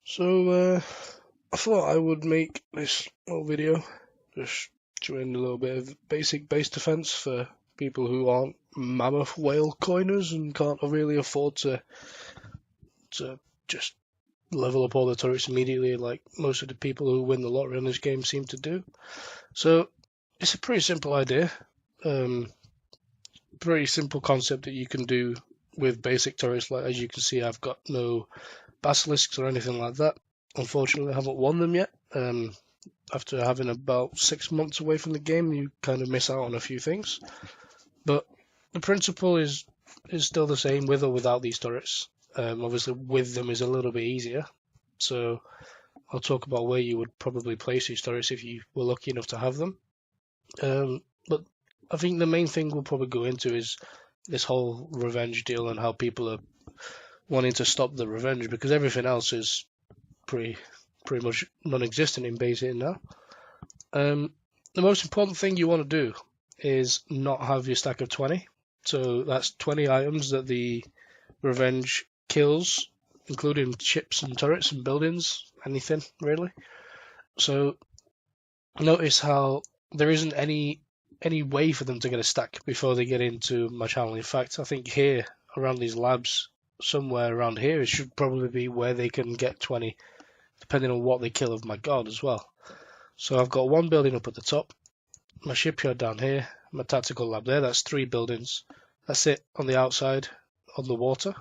So I thought I would make this little video just showing a little bit of basic base defense for people who aren't mammoth whale coiners and can't really afford to just level up all the turrets immediately like most of the people who win the lottery in this game seem to do. So it's a pretty simple idea, pretty simple concept that you can do with basic turrets. Like, as you can see, I've got no basilisks or anything like that. Unfortunately, I haven't won them yet. After having about 6 months away from the game, you kind of miss out on a few things. But the principle is still the same with or without these turrets. Obviously, with them is a little bit easier. So I'll talk about where you would probably place these turrets if you were lucky enough to have them. But I think the main thing we'll probably go into is this whole revenge deal and how people are wanting to stop the revenge, because everything else is pretty much non-existent in base hitting now. The most important thing you want to do is not have your stack of 20. So that's 20 items that the revenge kills, including ships and turrets and buildings, anything really. So notice how there isn't any way for them to get a stack before they get into my channel. In fact, I think here around these labs, somewhere around here, it should probably be where they can get 20, depending on what they kill of my god as well. So I've got one building up at the top, my shipyard down here, my tactical lab there. That's 3 buildings. That's it on the outside, on the water.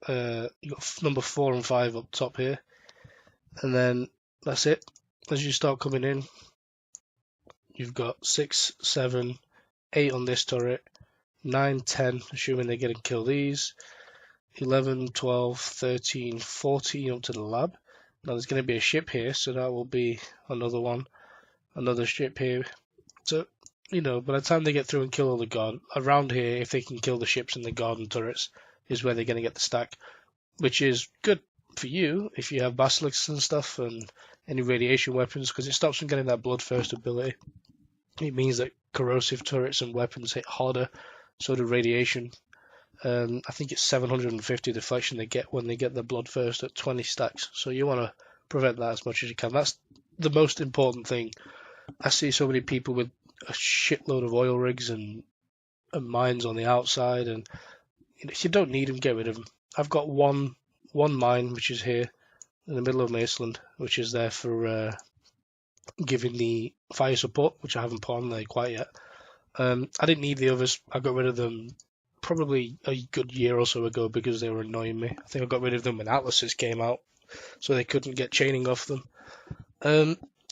You got number 4 and 5 up top here, and then that's it. As you start coming in, you've got 6, 7, 8 on this turret, 9, 10, assuming they're going to kill these, 11, 12, 13, 14 up to the lab. Now there's going to be a ship here, so that will be another one, another ship here. So, you know, by the time they get through and kill all the guard, around here, if they can kill the ships and the garden turrets, is where they're going to get the stack, which is good for you if you have basilisks and stuff and any radiation weapons, because it stops them getting that bloodthirst ability. It means that corrosive turrets and weapons hit harder, so do radiation. I think it's 750 deflection they get when they get the bloodthirst at 20 stacks, so you want to prevent that as much as you can. That's the most important thing. I see so many people with a shitload of oil rigs and mines on the outside, and if you don't need them, get rid of them. I've got one mine, which is here in the middle of Maceland, which is there for giving the fire support, which I haven't put on there quite yet. I didn't need the others. I got rid of them probably a good year or so ago because they were annoying me. I think I got rid of them when Atlases came out, so they couldn't get chaining off them.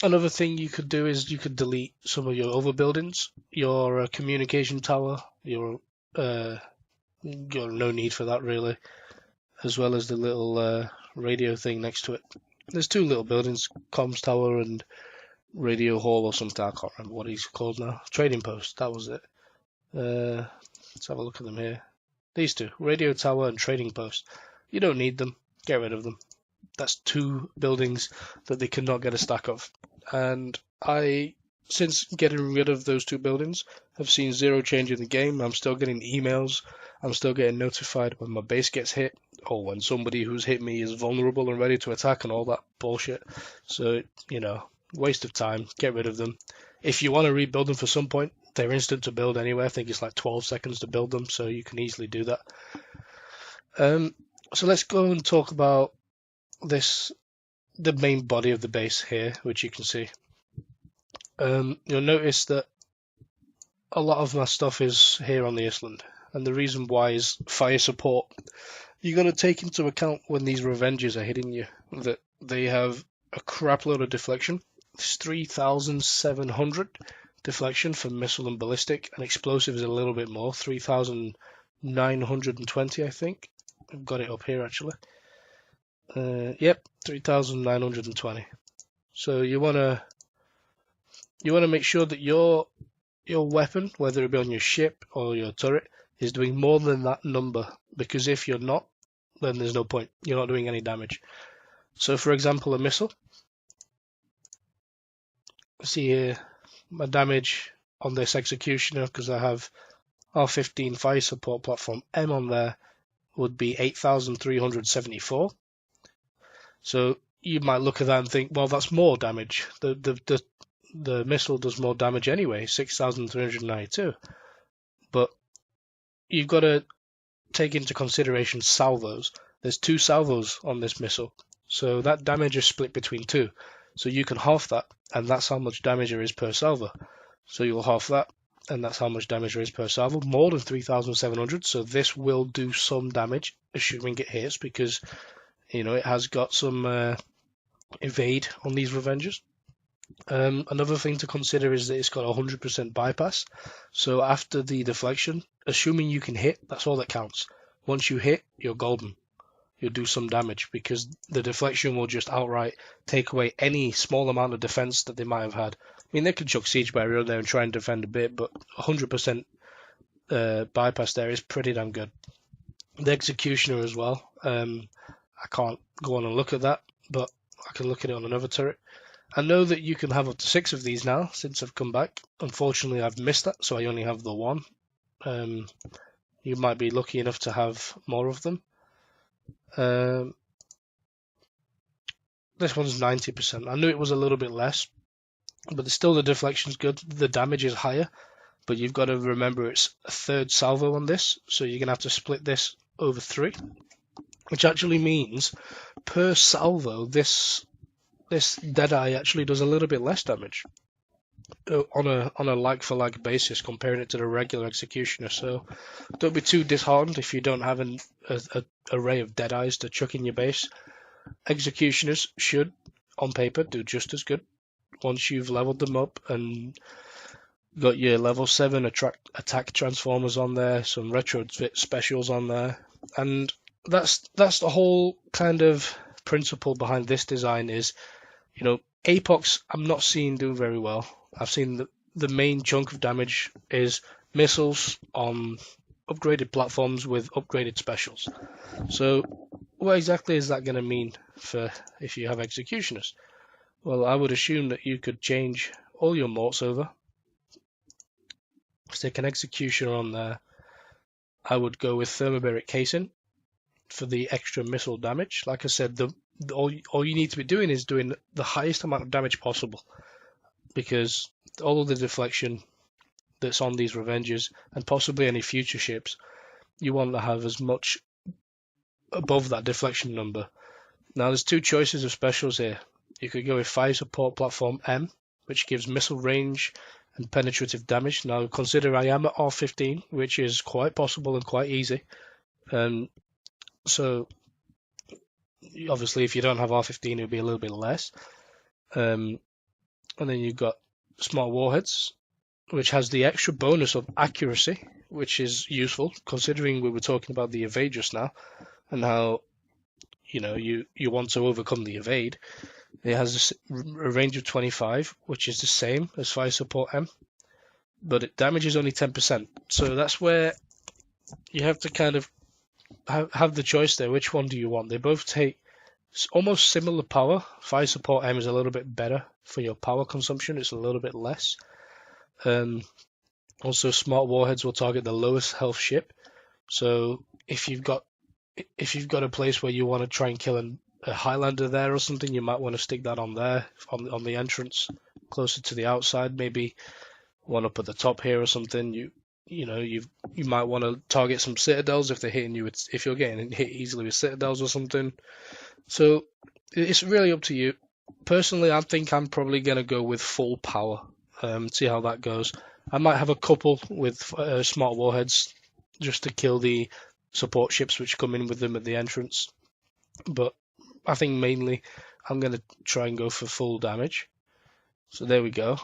Another thing you could do is you could delete some of your overbuildings, your communication tower, your no need for that really, as well as the little radio thing next to it. There's 2 little buildings, comms tower and radio hall or something. I can't remember what he's called now. Trading post, that was it. Let's have a look at them here. These 2, radio tower and trading post. You don't need them. Get rid of them. That's 2 buildings that they cannot get a stack of. And I, since getting rid of those 2 buildings, have seen 0 change in the game. I'm still getting emails. I'm still getting notified when my base gets hit, or when somebody who's hit me is vulnerable and ready to attack and all that bullshit. So, you know, waste of time. Get rid of them. If you want to rebuild them for some point, they're instant to build anyway. I think it's like 12 seconds to build them, so you can easily do that. So let's go and talk about the main body of the base here, which you can see. You'll notice that a lot of my stuff is here on the island, and the reason why is fire support. You got to take into account when these revenges are hitting you that they have a crap load of deflection. It's 3,700 deflection for missile and ballistic, and explosive is a little bit more, 3,920 I think. I've got it up here actually. Yep, 3,920. So you wanna make sure that your weapon, whether it be on your ship or your turret, is doing more than that number, because if you're not, then there's no point. You're not doing any damage. So for example, a missile. See here, my damage on this executioner, because I have R15 fire support platform M on there, would be 8,374. So you might look at that and think, well, that's more damage. The missile does more damage anyway, 6,392. But you've got to take into consideration salvos. There's 2 salvos on this missile, so that damage is split between 2. So you can half that, and that's how much damage there is per salvo. So you'll half that, and that's how much damage there is per salvo, more than 3,700. So this will do some damage, assuming it hits, because it has got some evade on these Revengers. Another thing to consider is that it's got 100% bypass. So after the deflection, assuming you can hit, that's all that counts. Once you hit, you're golden. You'll do some damage because the deflection will just outright take away any small amount of defense that they might have had. I mean, they could chuck siege barrier there and try and defend a bit, but 100% bypass there is pretty damn good. The executioner as well. I can't go on and look at that, but I can look at it on another turret. I know that you can have up to 6 of these now since I've come back. Unfortunately, I've missed that, so I only have the 1. You might be lucky enough to have more of them. This one's 90%. I knew it was a little bit less, but still the deflection's good. The damage is higher, but you've got to remember it's a 3rd salvo on this, so you're going to have to split this over 3, which actually means per salvo this Deadeye actually does a little bit less damage on a like-for-like basis, comparing it to the regular Executioner. So don't be too disheartened if you don't have an array of Deadeyes to chuck in your base. Executioners should, on paper, do just as good once you've leveled them up and got your level 7 attack transformers on there, some retrofit specials on there, and that's the whole kind of principle behind this design. Is Apox I'm not seeing do very well. I've seen the main chunk of damage is missiles on upgraded platforms with upgraded specials. So what exactly is that going to mean for if you have executioners? Well, I would assume that you could change all your morts over, stick an executioner on there. I would go with thermobaric casing for the extra missile damage. Like I said, all you need to be doing is doing the highest amount of damage possible, because all of the deflection that's on these Revengers and possibly any future ships, you want to have as much above that deflection number. Now there's 2 choices of specials here. You could go with Fire Support Platform M, which gives missile range and penetrative damage. Now consider I am at R15, which is quite possible and quite easy. So obviously if you don't have R15 it would be a little bit less. And then you've got Smart Warheads, which has the extra bonus of accuracy, which is useful considering we were talking about the evade just now and how you want to overcome the evade. It has a range of 25, which is the same as Fire Support M, but it damages only 10%. So that's where you have to kind of have the choice there. Which one do you want? They both take almost similar power. Fire Support M is a little bit better for your power consumption. It's a little bit less. Also, Smart Warheads will target the lowest health ship. So if you've got a place where you want to try and kill a Highlander there or something, you might want to stick that on there on the entrance, closer to the outside. Maybe one up at the top here or something. You might want to target some citadels if they're hitting you. If you're getting hit easily with citadels or something. So it's really up to you. Personally, I think I'm probably going to go with full power. See how that goes. I might have a couple with Smart Warheads just to kill the support ships which come in with them at the entrance. But I think mainly I'm going to try and go for full damage. So there we go.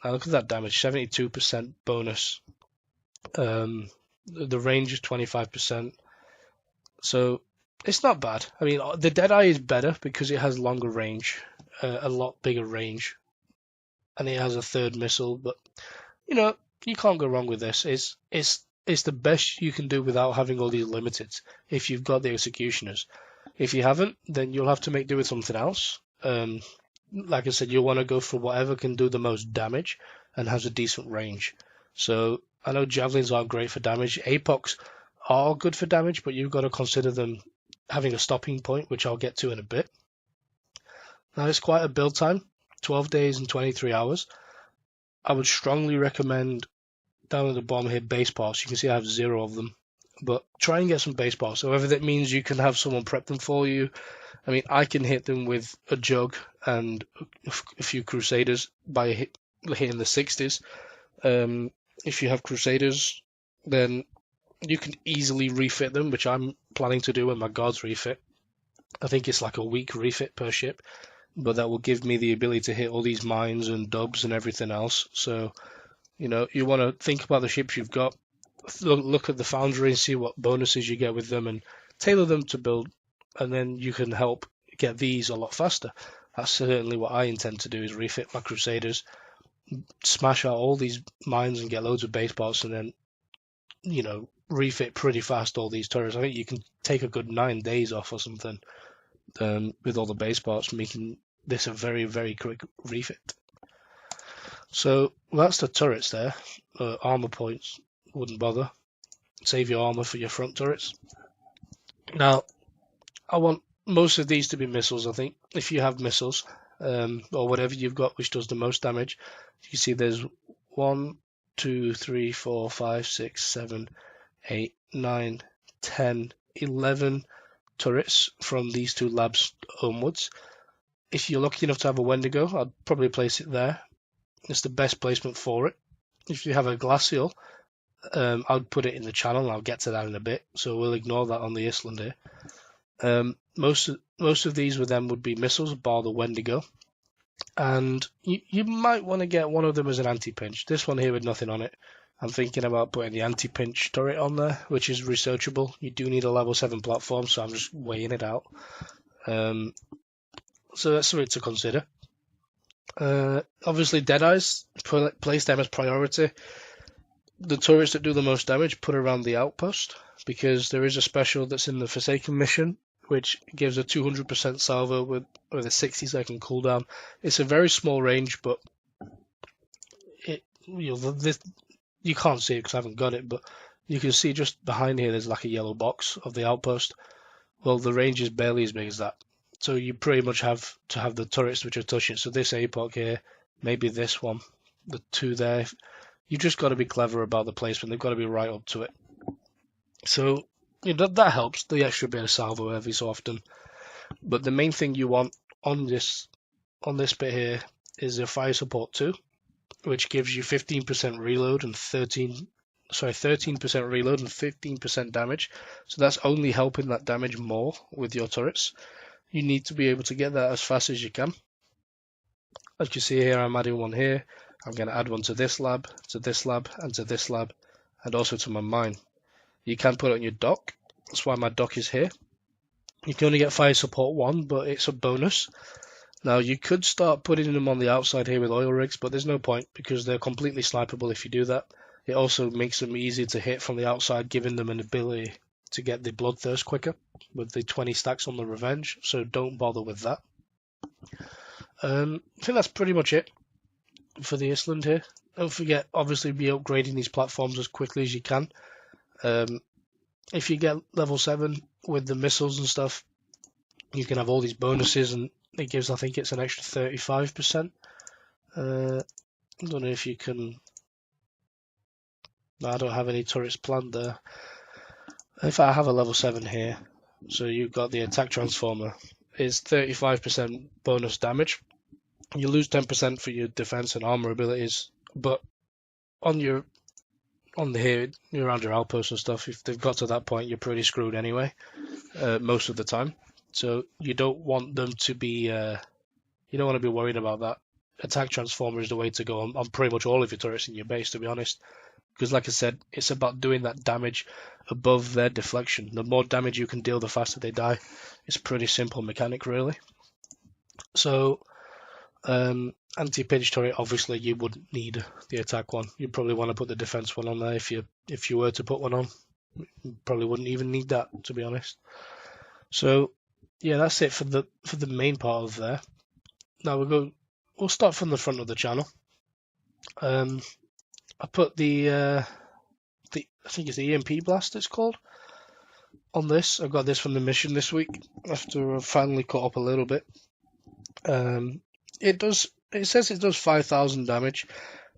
Now look at that damage, 72% bonus. The range is 25%. So it's not bad. I mean, the Deadeye is better because it has longer range, a lot bigger range. And it has a 3rd missile. But, you can't go wrong with this. It's the best you can do without having all these limiteds if you've got the executioners. If you haven't, then you'll have to make do with something else. Like I said, you'll want to go for whatever can do the most damage and has a decent range. So I know javelins aren't great for damage. Apox are good for damage, but you've got to consider them having a stopping point, which I'll get to in a bit. Now it's quite a build time, 12 days and 23 hours. I would strongly recommend down at the bottom here base parts. You can see I have 0 of them, but try and get some base parts. So whether that means you can have someone prep them for you. I mean, I can hit them with a jug and a few Crusaders by hitting the 60s. If you have Crusaders, then you can easily refit them, which I'm planning to do when my guards refit. I think it's like a week refit per ship, but that will give me the ability to hit all these mines and dubs and everything else. So, you know, you want to think about the ships you've got, look at the foundry and see what bonuses you get with them and tailor them to build, and then you can help get these a lot faster. That's certainly what I intend to do, is refit my Crusaders, smash out all these mines and get loads of base parts, and then, you know, refit pretty fast all these turrets. I think you can take a good 9 days off or something with all the base parts, making this a very, very quick refit. So that's the turrets there. Armor points, wouldn't bother. Save your armor for your front turrets. Now, I want most of these to be missiles, I think. If you have missiles, or whatever you've got which does the most damage, you see there's 1, 2, 3, 4, 5, 6, 7, 8, 9, 10, 11 turrets from these 2 labs onwards. If you're lucky enough to have a Wendigo, I'd probably place it there. It's the best placement for it. If you have a Glacial, I'd put it in the channel, and I'll get to that in a bit, so we'll ignore that on the Island here. Most of these with them would be missiles, bar the Wendigo, and you might want to get one of them as an anti-pinch. This one here with nothing on it, I'm thinking about putting the anti-pinch turret on there, which is researchable. You do need a level 7 platform, so I'm just weighing it out. So that's something to consider. Obviously, Deadeyes, place them as priority. The turrets that do the most damage, put around the outpost, because there is a special that's in the Forsaken mission, which gives a 200% salvo with a 60-second cooldown. It's a very small range, but you can't see it because I haven't got it, but you can see just behind here there's like a yellow box of the outpost. Well, the range is barely as big as that. So you pretty much have to have the turrets which are touching. So this APOC here, maybe this one, the 2 there. You've just got to be clever about the placement. They've got to be right up to it. So you know, that helps, the extra bit of salvo every so often. But the main thing you want on this bit here is a Fire Support 2, which gives you 15% reload and 13% reload and 15% damage. So that's only helping that damage more with your turrets. You need to be able to get that as fast as you can. As you see here, I'm adding one here. I'm going to add one to this lab, and to this lab, and also to my mine. You can put it on your dock. That's why my dock is here. You can only get Fire Support 1, but it's a bonus. Now, you could start putting them on the outside here with oil rigs, but there's no point because they're completely snipeable if you do that. It also makes them easy to hit from the outside, giving them an ability to get the Bloodthirst quicker with the 20 stacks on the Revenge, so don't bother with that. I think that's pretty much it for the Island here. Don't forget, obviously, be upgrading these platforms as quickly as you can. If you get level 7 with the missiles and stuff, you can have all these bonuses, and it gives, I think it's an extra 35%. I don't know if you can... No, I don't have any turrets planned there. If I have a level 7 here, so you've got the attack transformer, it's 35% bonus damage. You lose 10% for your defense and armor abilities, but on here, you're around your outposts and stuff, if they've got to that point, you're pretty screwed anyway, most of the time. So you don't want them to be, you don't want to be worried about that. Attack transformer is the way to go on pretty much all of your turrets in your base, to be honest. Because like I said, it's about doing that damage above their deflection. The more damage you can deal, the faster they die. It's a pretty simple mechanic, really. So, anti-pinch turret, obviously you wouldn't need the attack one. You'd probably want to put the defense one on there if you were to put one on. You probably wouldn't even need that, to be honest. So, yeah, that's it for the main part of there. Now we'll start from the front of the channel. I put the I think it's the EMP blast it's called on this. I got this from the mission this week after I've finally caught up a little bit. It does. It says it does 5,000 damage.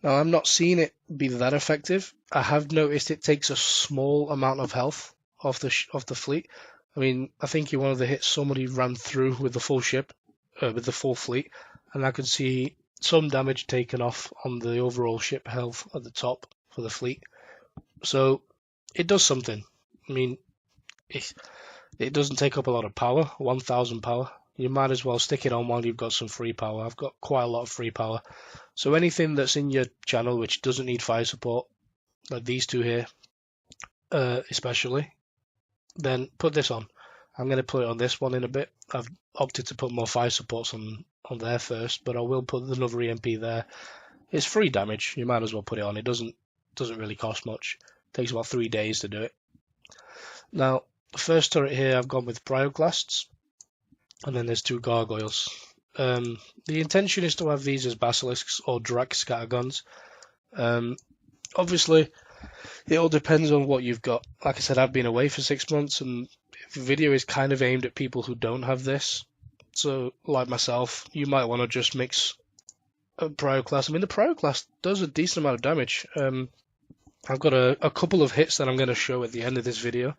Now I'm not seeing it be that effective. I have noticed it takes a small amount of health off the fleet. I mean, I think in one of the hits somebody ran through with the full ship, with the full fleet, and I could see some damage taken off on the overall ship health at the top for the fleet. So it does something. I mean, it doesn't take up a lot of power, 1,000 power. You might as well stick it on while you've got some free power. I've got quite a lot of free power. So anything that's in your channel which doesn't need fire support, like these two here, especially, then put this on. I'm going to put it on this one in a bit. I've opted to put more fire supports on there first, but I will put another EMP there. It's free damage. You might as well put it on. It doesn't really cost much. It takes about 3 days to do it. Now, the first turret here I've gone with Pyroclasts, and then there's 2 gargoyles. The intention is to have these as basilisks or Drax scatterguns. Obviously, it all depends on what you've got. Like I said, I've been away for 6 months, and the video is kind of aimed at people who don't have this. So, like myself, you might want to just mix a Pyroclast. I mean, the Pyroclast does a decent amount of damage. I've got a couple of hits that I'm going to show at the end of this video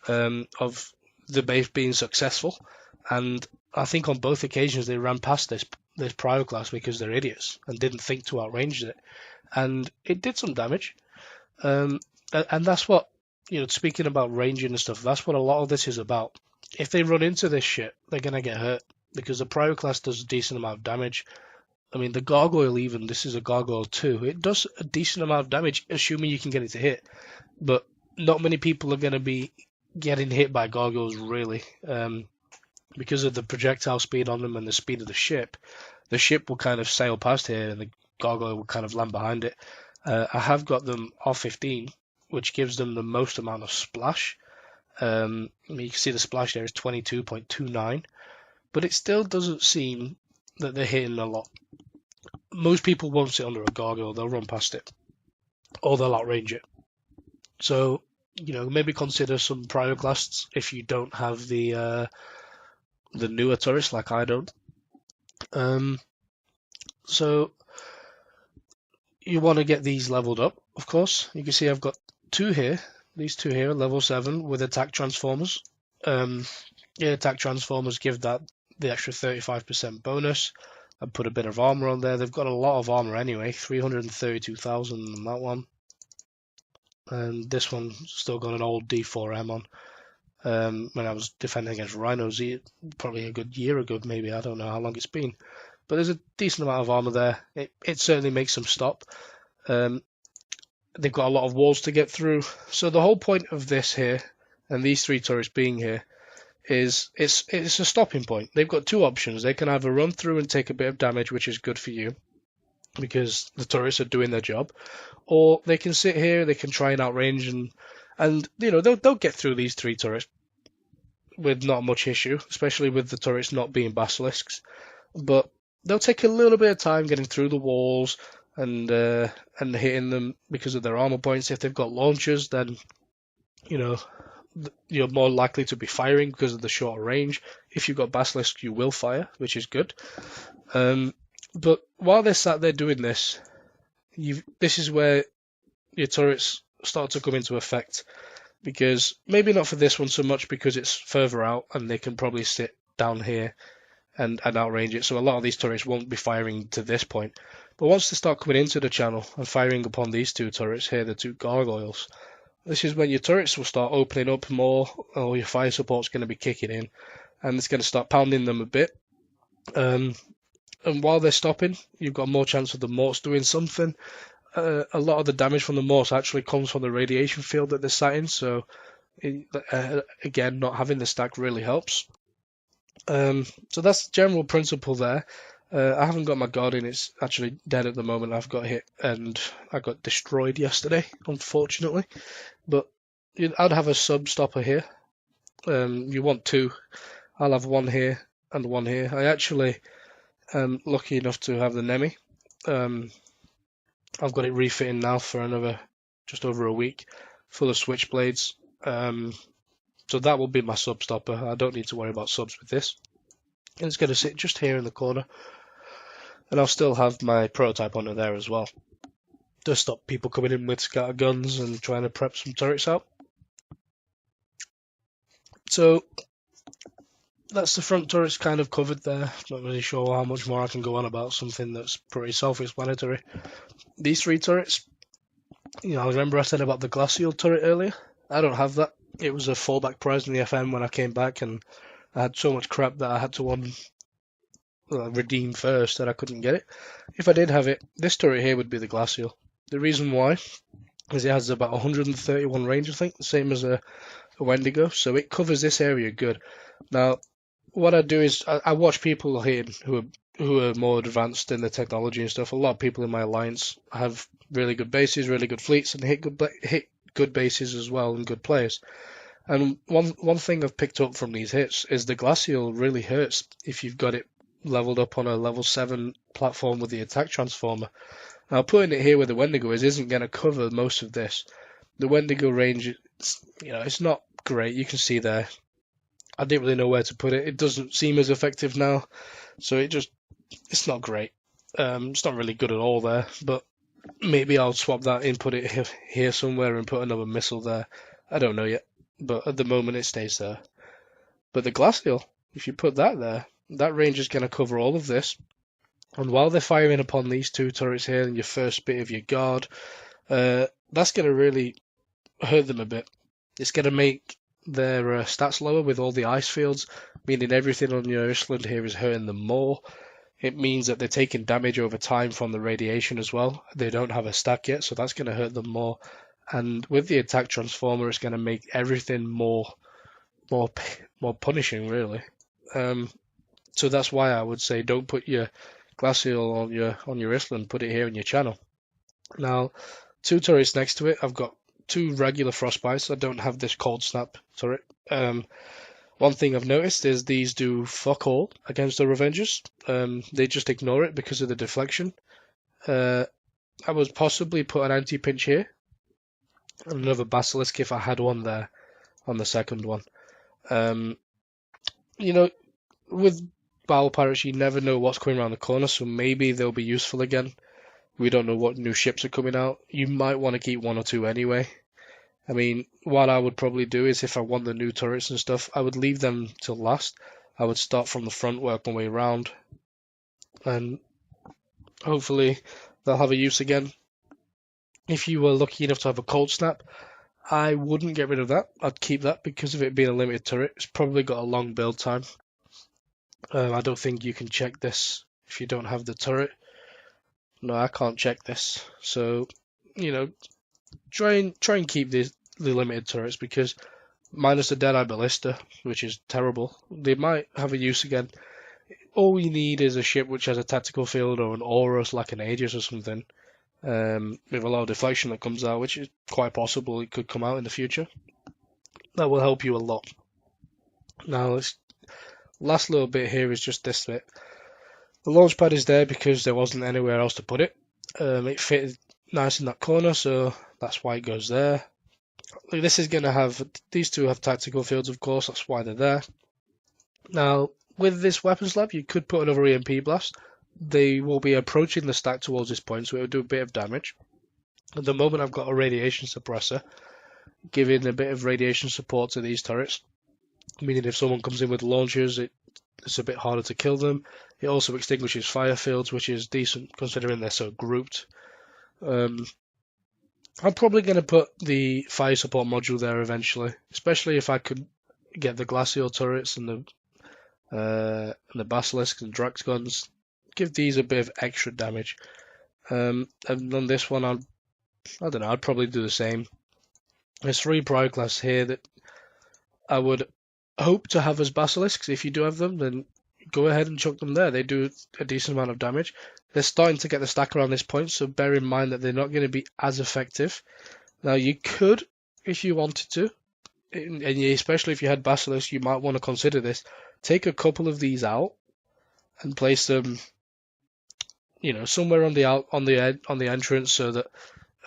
of the base being successful, and I think on both occasions they ran past this Pyroclast because they're idiots and didn't think to outrange it, and it did some damage. And that's what, speaking about ranging and stuff, that's what a lot of this is about. If they run into this shit, they're going to get hurt because the Pyroclast does a decent amount of damage. I mean, the Gargoyle even, this is a Gargoyle too, it does a decent amount of damage, assuming you can get it to hit. But not many people are going to be getting hit by Gargoyles, really. Because of the projectile speed on them and the speed of the ship will kind of sail past here and the Gargoyle will kind of land behind it. I have got them R15, which gives them the most amount of splash. You can see the splash there is 22.29, but it still doesn't seem that they're hitting a lot. Most people won't sit under a Gargoyle, they'll run past it, or they'll outrange it. So, maybe consider some Pyroclasts if you don't have the newer turrets like I don't. So you want to get these leveled up, of course. You can see I've got 2 here. These 2 here are level 7 with attack transformers. Attack transformers give that the extra 35% bonus. I put a bit of armor on there. They've got a lot of armor anyway, 332,000 on that one. And this one's still got an old D4M on. When I was defending against Rhinos probably a good year ago, maybe. I don't know how long it's been. But there's a decent amount of armor there. It certainly makes them stop. They've got a lot of walls to get through. So the whole point of this here, and these 3 turrets being here, is it's a stopping point. They've got 2 options. They can either run through and take a bit of damage, which is good for you, because the turrets are doing their job, or they can sit here, they can try and outrange, and they'll get through these 3 turrets with not much issue, especially with the turrets not being basilisks. But they'll take a little bit of time getting through the walls and hitting them because of their armor points. If they've got launchers, then you're more likely to be firing because of the shorter range. If you've got basilisks, you will fire, which is good. But while they're sat there doing this, this is where your turrets start to come into effect. Because maybe not for this one so much because it's further out and they can probably sit down here and outrange it. So a lot of these turrets won't be firing to this point. But once they start coming into the channel and firing upon these 2 turrets here, the 2 gargoyles, this is when your turrets will start opening up more, or your fire support's going to be kicking in, and it's going to start pounding them a bit. And while they're stopping, you've got more chance of the morts doing something. A lot of the damage from the morts actually comes from the radiation field that they're sat in, so again, not having the stack really helps. So that's the general principle there. I haven't got my Guardian, it's actually dead at the moment. I've got hit and I got destroyed yesterday, unfortunately. But I'd have a sub stopper here. You want 2. I'll have 1 here and 1 here. I actually am lucky enough to have the Nemi. I've got it refitting now for just over a week, full of switchblades. So that will be my sub stopper. I don't need to worry about subs with this. And it's going to sit just here in the corner. And I'll still have my prototype under there as well, to stop people coming in with scatter guns and trying to prep some turrets out. So that's the front turrets kind of covered there. Not really sure how much more I can go on about something that's pretty self-explanatory. These three turrets, I remember I said about the glacial turret earlier. I don't have that. It was a fallback prize in the FM when I came back, and I had so much crap that I had to redeem first that I couldn't get it. If I did have it, this turret here would be the glacial. The reason why is it has about 131 range, I think, the same as a Wendigo, so it covers this area good. Now, what I do is I watch people here who are more advanced in the technology and stuff. A lot of people in my alliance have really good bases, really good fleets, and hit good bases as well, and good players. And one thing I've picked up from these hits is the glacial really hurts if you've got it leveled up on a level 7 platform with the attack transformer. Now, putting it here where the Wendigo isn't going to cover most of this. The Wendigo range, it's not great. You can see there. I didn't really know where to put it. It doesn't seem as effective now, so it's not great. It's not really good at all there, but maybe I'll swap that in, put it here somewhere, and put another missile there. I don't know yet, but at the moment it stays there. But the glacial, if you put that there, that range is going to cover all of this. And while they're firing upon these two turrets here in your first bit of your guard, that's going to really hurt them a bit. It's going to make their stats lower with all the ice fields, meaning everything on your island here is hurting them more. It means that they're taking damage over time from the radiation as well. They don't have a stack yet, so that's going to hurt them more. And with the attack transformer, it's going to make everything more punishing, really. So that's why I would say don't put your glacial on your island. Put it here in your channel. Now, two turrets next to it. I've got two regular frostbites. I don't have this cold snap turret. One thing I've noticed is these do fuck all against the Revengers. They just ignore it because of the deflection. I would possibly put an anti-pinch here. And another basilisk if I had one there on the second one. With battle pirates, you never know what's coming around the corner, so maybe they'll be useful again. We don't know what new ships are coming out. You might want to keep one or two anyway. I mean, what I would probably do is if I want the new turrets and stuff, I would leave them till last. I would start from the front, work my way around, and hopefully they'll have a use again. If you were lucky enough to have a cold snap, I wouldn't get rid of that. I'd keep that because of it being a limited turret. It's probably got a long build time. I don't think you can check this if you don't have the turret. No, I can't check this. So, try and keep the limited turrets because minus the Deadeye Ballista, which is terrible, they might have a use again. All you need is a ship which has a tactical field or an Aurus like an Aegis or something, with a lot of deflection that comes out, which is quite possible it could come out in the future. That will help you a lot. Now, this last little bit here is just this bit. The launch pad is there because there wasn't anywhere else to put it. It fitted nice in that corner, so that's why it goes there. This is going to have, these two have tactical fields, of course, that's why they're there. Now, with this weapons lab, you could put another EMP blast. They will be approaching the stack towards this point, so it will do a bit of damage. At the moment, I've got a radiation suppressor, giving a bit of radiation support to these turrets, meaning if someone comes in with launchers, it's a bit harder to kill them. It also extinguishes fire fields, which is decent considering they're so grouped. I'm probably going to put the fire support module there eventually, especially if I could get the glacial turrets and the basilisks and Drax guns. Give these a bit of extra damage. And on this one, I don't know, I'd probably do the same. There's 3 Pride class here that I would hope to have as basilisks. If you do have them, then go ahead and chuck them there. They do a decent amount of damage. They're starting to get the stack around this point, so bear in mind that they're not going to be as effective. Now, you could, if you wanted to, and especially if you had basilisks, you might want to consider this. Take a couple of these out and place them, somewhere on the entrance, so that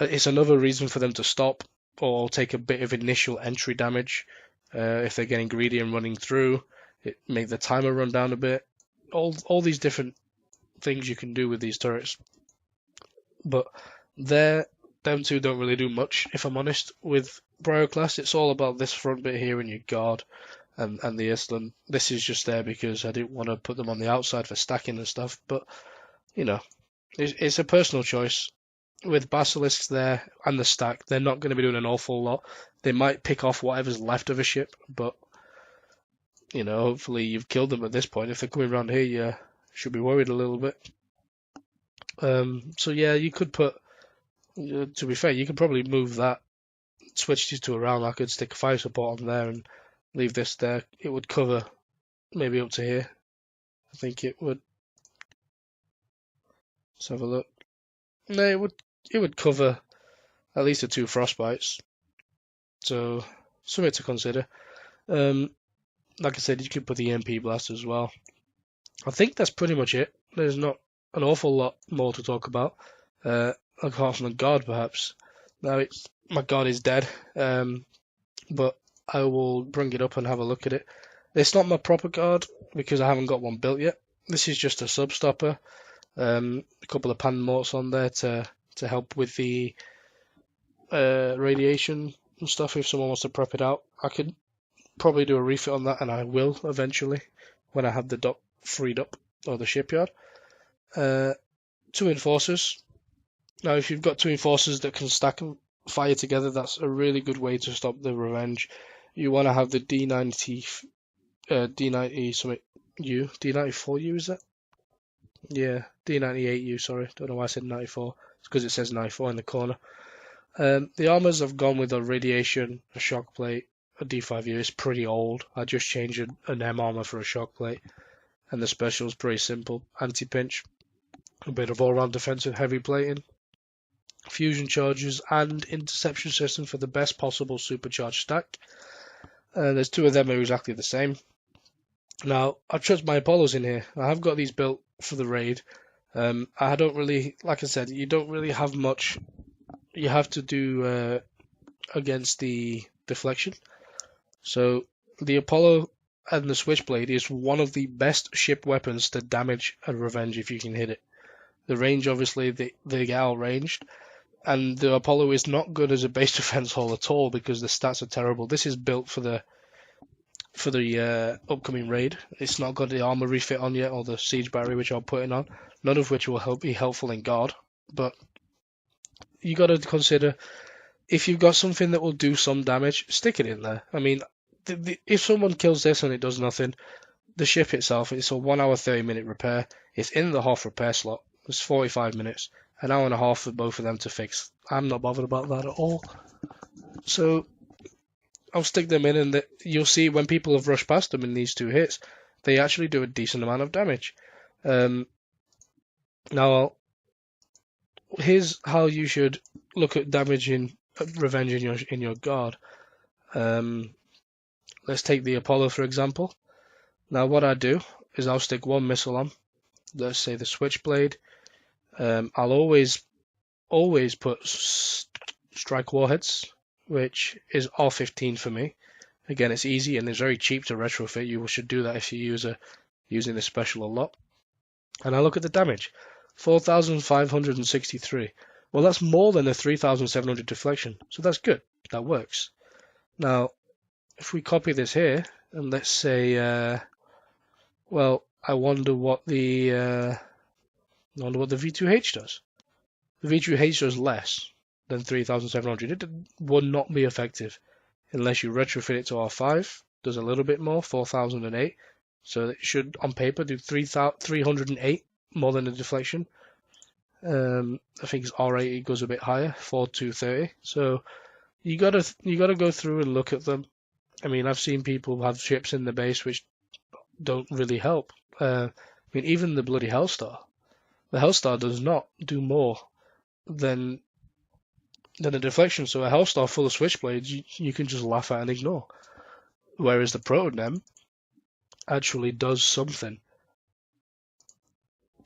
it's another reason for them to stop or take a bit of initial entry damage. If they're getting greedy and running through, it make the timer run down a bit. all these different things you can do with these turrets. But them two don't really do much, if I'm honest. With Brioclast, it's all about this front bit here in your guard and the Island. This is just there because I didn't want to put them on the outside for stacking and stuff, but, you know, it's a personal choice. With Basilisks there and the stack, they're not going to be doing an awful lot. They might pick off whatever's left of a ship, but, you know, hopefully you've killed them at this point. If they're coming around here, you should be worried a little bit. So yeah, you could put, to be fair, you could probably move that, switch these two around. I could stick a fire support on there and leave this there. It would cover maybe up to here. I think it would. Let's have a look. No, it would cover at least the 2 frostbites. So something to consider. Like I said, you could put the EMP blast as well. I think that's pretty much it. There's not an awful lot more to talk about. Apart from the guard, perhaps. Now, my guard is dead, but I will bring it up and have a look at it. It's not my proper guard because I haven't got one built yet. This is just a substopper. A couple of pan morts on there to help with the radiation and stuff if someone wants to prep it out. I could probably do a refit on that, and I will eventually when I have the dock freed up, or the shipyard. 2 enforcers. Now, if you've got 2 enforcers that can stack and fire together, that's a really good way to stop the revenge. You want to have the D90 something U, D94U, is that? Yeah, D98U, sorry. Don't know why I said 94. It's because it says 94 in the corner. The armors I've gone with a radiation, a shock plate, a D5U. It's pretty old. I just changed an M armor for a shock plate. And the special is pretty simple. Anti-pinch, a bit of all-round defensive heavy plating, fusion charges, and interception system for the best possible supercharged stack. There's 2 of them are exactly the same. Now, I've chucked my Apollos in here. I have got these built for the raid. I don't really, like I said, you don't really have much you have to do against the deflection. So the Apollo and the Switchblade is one of the best ship weapons to damage a revenge if you can hit it. The range, obviously, they get outranged. And the Apollo is not good as a base defense hull at all because the stats are terrible. This is built for the upcoming raid. It's not got the armor refit on yet, or the siege battery which I'm putting on. None of which will be helpful in guard. But you got to consider, if you've got something that will do some damage, stick it in there. I mean, if someone kills this and it does nothing, the ship itself, it's a 1 hour 30-minute repair. It's in the Hoth repair slot. It's 45 minutes. An hour and a half for both of them to fix. I'm not bothered about that at all. So I'll stick them in, and you'll see when people have rushed past them in these 2 hits, they actually do a decent amount of damage. Now, here's how you should look at damaging revenge in your guard. Let's take the Apollo for example. Now, what I do is I'll stick 1 missile on. Let's say the Switchblade. I'll always put strike warheads, which is R15 for me. Again, it's easy and it's very cheap to retrofit. You should do that if you're using this special a lot. And I look at the damage. 4,563. Well, that's more than the 3,700 deflection, so that's good. That works. Now, if we copy this here, and let's say, well, I wonder what the V2H does. The V2H does less than 3,700. It would not be effective unless you retrofit it to R5. Does a little bit more, 4,008. So it should, on paper, do 308 more than the deflection. I think it's R8. It goes a bit higher, 4,230. So you gotta go through and look at them. I mean, I've seen people have ships in the base which don't really help. I mean, even the bloody Hellstar. The Hellstar does not do more than a deflection. So a Hellstar full of switchblades, you can just laugh at and ignore. Whereas the Protonem actually does something.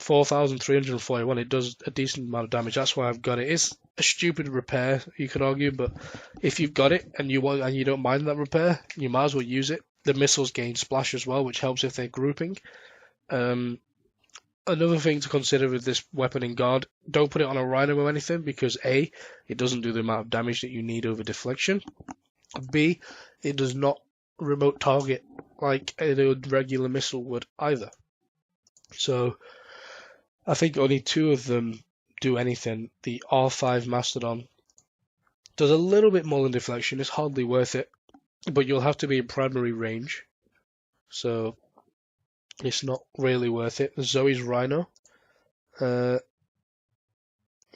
4,341. It does a decent amount of damage. That's why I've got it. It's a stupid repair, you could argue, but if you've got it and you don't mind that repair, you might as well use it. The missiles gain splash as well, which helps if they're grouping. Another thing to consider with this weapon in guard, don't put it on a rhino or anything, because A, it doesn't do the amount of damage that you need over deflection. B, it does not remote target like a regular missile would either. So I think only 2 of them do anything. The R5 Mastodon does a little bit more than deflection. It's hardly worth it, but you'll have to be in primary range, so it's not really worth it. Zoe's Rhino, where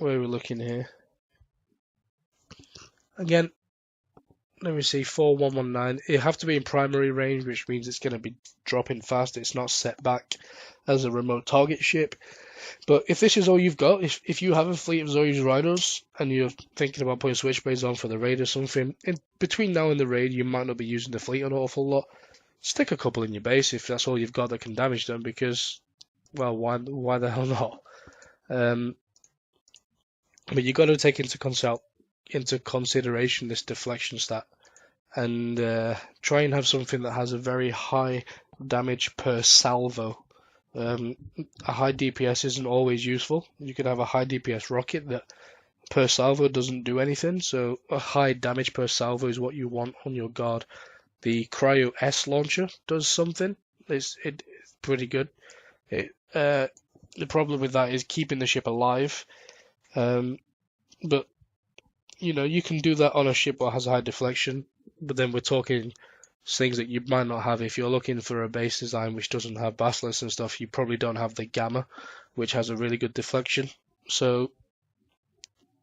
are we looking here? Again, let me see, 4119. You have to be in primary range, which means it's going to be dropping fast. It's not set back as a remote target ship. But if this is all you've got, if you have a fleet of Zoe's Rhinos and you're thinking about putting switchblades on for the raid or something, between now and the raid you might not be using the fleet an awful lot. Stick a couple in your base if that's all you've got that can damage them, because, well, why the hell not? But you've got to take into consideration this deflection stat, and try and have something that has a very high damage per salvo. A high DPS isn't always useful. You could have a high DPS rocket that per salvo doesn't do anything, so a high damage per salvo is what you want on your guard. The Cryo S launcher does something. It's pretty good. The problem with that is keeping the ship alive. But you can do that on a ship that has high deflection. But then we're talking things that you might not have. If you're looking for a base design which doesn't have basilisks and stuff, you probably don't have the Gamma, which has a really good deflection. So,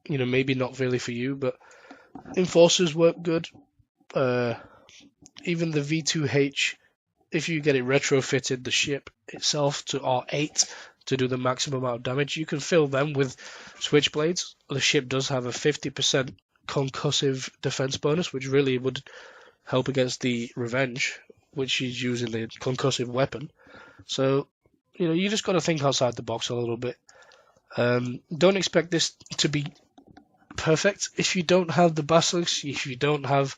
maybe not really for you, but Enforcers work good. Even the V2H, if you get it retrofitted, the ship itself to R8 to do the maximum amount of damage, you can fill them with switchblades. The ship does have a 50% concussive defense bonus, which really would help against the Revenge, which is using the concussive weapon. So, you just got to think outside the box a little bit. Don't expect this to be perfect. If you don't have the basilisks, if you don't have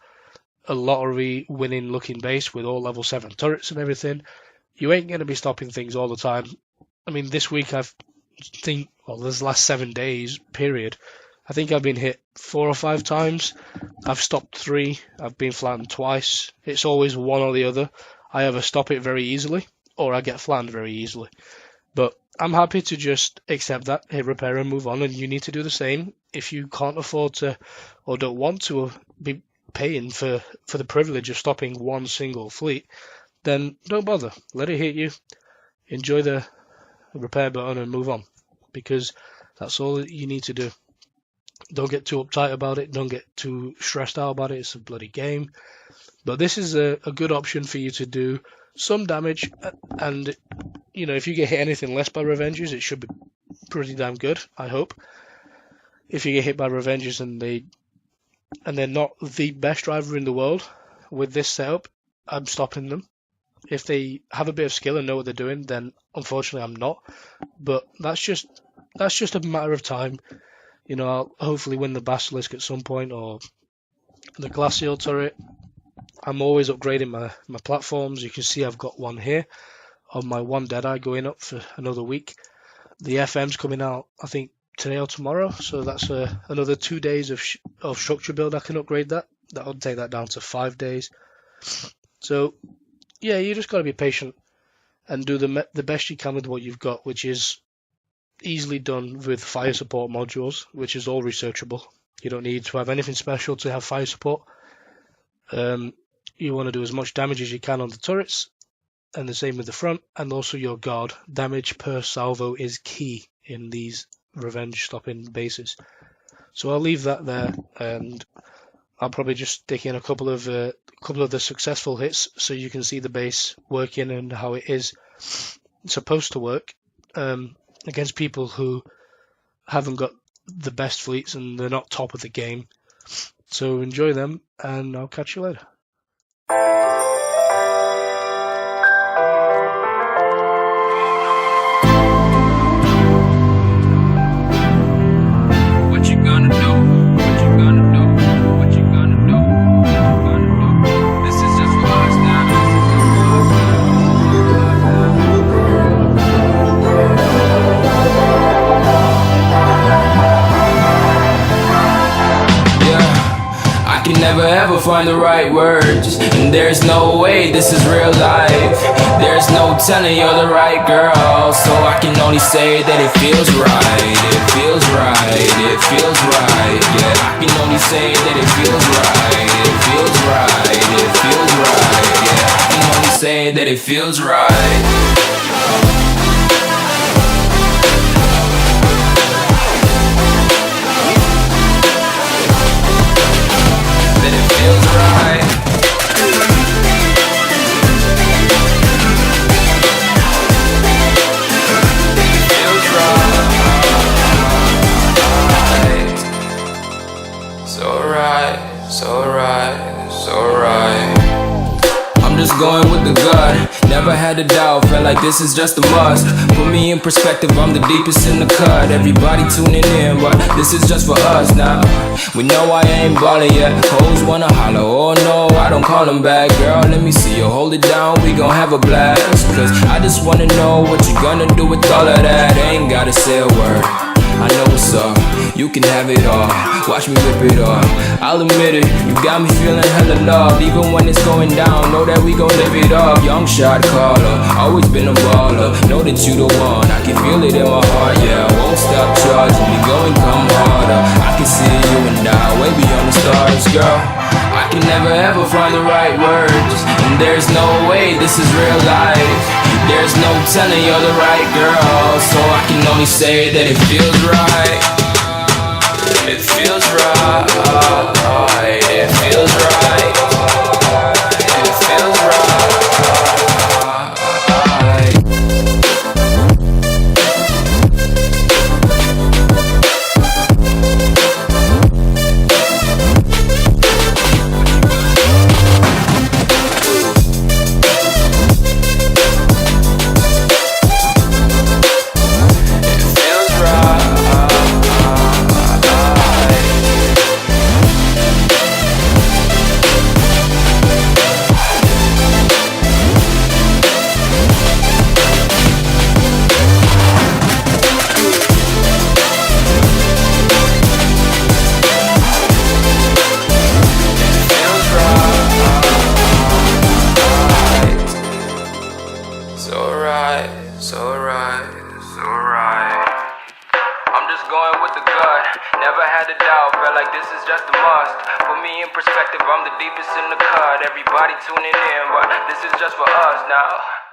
a lottery winning looking base with all level 7 turrets and everything, you ain't going to be stopping things all the time. I mean, this week this last 7 days period, I think I've been hit 4 or 5 times. I've stopped 3. I've been flattened twice. It's always one or the other. I either stop it very easily or I get flattened very easily. But I'm happy to just accept that, hit repair and move on, and you need to do the same. If you can't afford to or don't want to be paying for the privilege of stopping one single fleet, then don't bother. Let it hit you. Enjoy the repair button and move on, because that's all that you need to do. Don't get too uptight about it. Don't get too stressed out about it. It's a bloody game. But this is a good option for you to do some damage, and if you get hit anything less by Revengers, it should be pretty damn good, I hope. If you get hit by Revengers and they're not the best driver in the world, with this setup, I'm stopping them. If they have a bit of skill and know what they're doing, then unfortunately I'm not. But that's just a matter of time. I'll hopefully win the Basilisk at some point, or the Glacial turret. I'm always upgrading my platforms. You can see I've got one here on my one Deadeye going up for another week. The FM's coming out, I think, today or tomorrow, so that's another 2 days of structure build. I can upgrade that. That'll take that down to 5 days. So yeah, you just got to be patient and do the best you can with what you've got, which is easily done with fire support modules, which is all researchable. You don't need to have anything special to have fire support. You want to do as much damage as you can on the turrets, and the same with the front, and also your guard. Damage per salvo is key in these revenge stopping bases. So I'll leave that there, and I'll probably just stick in a couple of the successful hits so you can see the base working and how it is supposed to work against people who haven't got the best fleets and they're not top of the game. So enjoy them, and I'll catch you later. I can never ever find the right words, and there's no way this is real life. There's no telling you're the right girl, so I can only say that it feels right. It feels right, it feels right. Yeah, I can only say that it feels right. It feels right, it feels right. Yeah, I can only say that it feels right. So right. I'm just going with the gut, never had a doubt, felt like this is just a must. Put me in perspective, I'm the deepest in the cut. Everybody tuning in, but this is just for us now. We know I ain't ballin' yet, hoes wanna holler, oh no, I don't call them back. Girl, let me see you hold it down, we gon' have a blast. Cause I just wanna know what you gonna do with all of that. Ain't gotta say a word, I know what's up, you can have it all. Watch me rip it off, I'll admit it, you got me feeling hella loved. Even when it's going down, know that we gon' live it up. Young shot caller, always been a baller. Know that you the one, I can feel it in my heart. Yeah, I won't stop charging me, go and come harder. I can see you and I, way beyond the stars, girl. I can never ever find the right words, and there's no way this is real life. There's no telling you're the right girl, so I can only say that it feels right. It feels right. It feels right. It feels right. So right. I'm just going with the gut, never had a doubt, felt like this is just a must. Put me in perspective, I'm the deepest in the cut. Everybody tuning in, but this is just for us now.